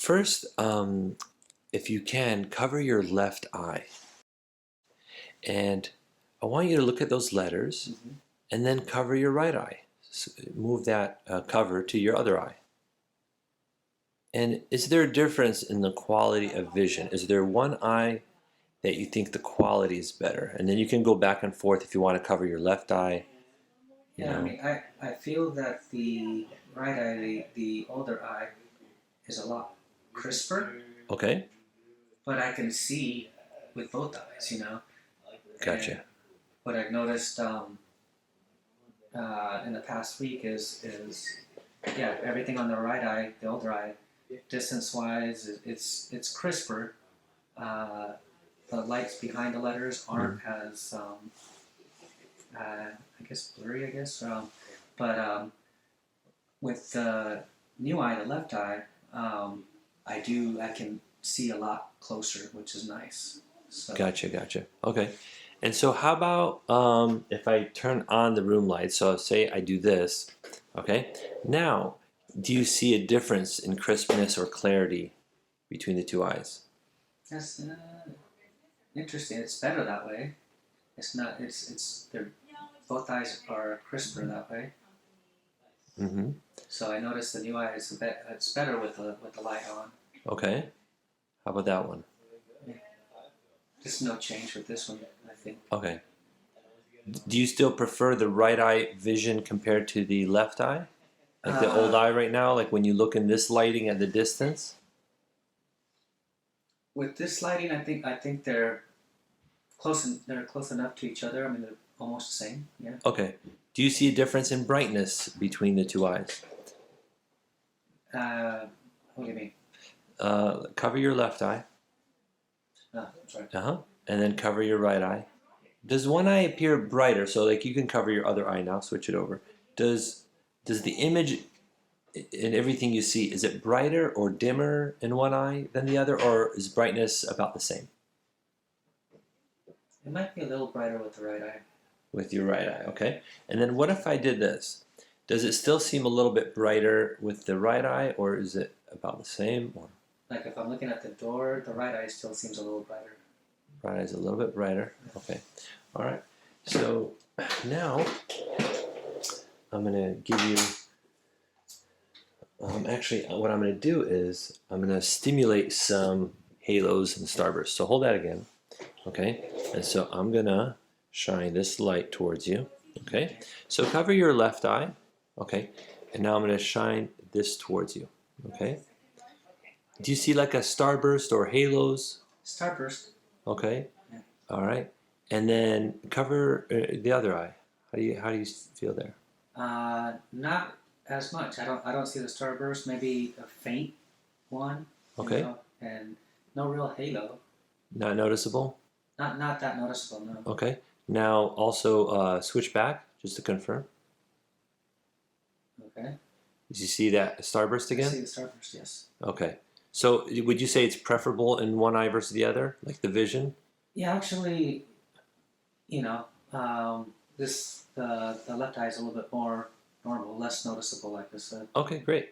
First, if you can, cover your left eye. And I want you to look at those letters and then cover your right eye. So move that cover to your other eye. And is there a difference in the quality of vision? Is there one eye that you think the quality is better? And then you can go back and forth if you want to cover your left eye. Yeah, I mean, I feel that the right eye, the older eye, is a lot crisper. Okay. But I can see with both eyes, you know. Gotcha. And what I've noticed in the past week is everything on the right eye, the older eye, distance-wise, it's crisper. The lights behind the letters aren't as I guess blurry, I guess. But with the new eye, the left eye, I can see a lot closer, which is nice. So. Gotcha. Okay. And so how about if I turn on the room light? So say I do this, okay? Now, do you see a difference in crispness or clarity between the two eyes? That's interesting. It's better that way. It's not. They're both eyes are crisper that way. So I noticed the new eye it's better with the light on. Okay. How about that one? Yeah. Just no change with this one, I think. Okay. Do you still prefer the right eye vision compared to the left eye? Like the old eye right now, like when you look in this lighting at the distance? With this lighting, I think they're close enough to each other. I mean, they're almost the same. Yeah. Okay. Do you see a difference in brightness between the two eyes? What do you mean? Cover your left eye. Sorry. And then cover your right eye. Does one eye appear brighter? So like you can cover your other eye now, switch it over. Does the image in everything you see, is it brighter or dimmer in one eye than the other, or is brightness about the same? It might be a little brighter with the right eye. With your right eye, okay. And then what if I did this? Does it still seem a little bit brighter with the right eye, or is it about the same? Or? Like if I'm looking at the door, the right eye still seems a little brighter. Right eye's a little bit brighter. Okay. All right. So now I'm going to give you. Actually, what I'm going to do is I'm going to stimulate some halos and starbursts. So hold that again. Okay. And so I'm going to shine this light towards you. Okay. So cover your left eye. Okay. And now I'm going to shine this towards you. Okay. Do you see like a starburst or halos? Starburst. Okay. Yeah. All right. And then cover the other eye. How do you feel there? Not as much. I don't see the starburst. Maybe a faint one. Okay. You know, and no real halo. Not noticeable? Not that noticeable, no. Okay. Now also switch back just to confirm. Okay. Did you see that starburst again? I see the starburst, yes. Okay. So would you say it's preferable in one eye versus the other, like the vision? Yeah, actually, you know, the left eye is a little bit more normal, less noticeable, like I said. Okay, great.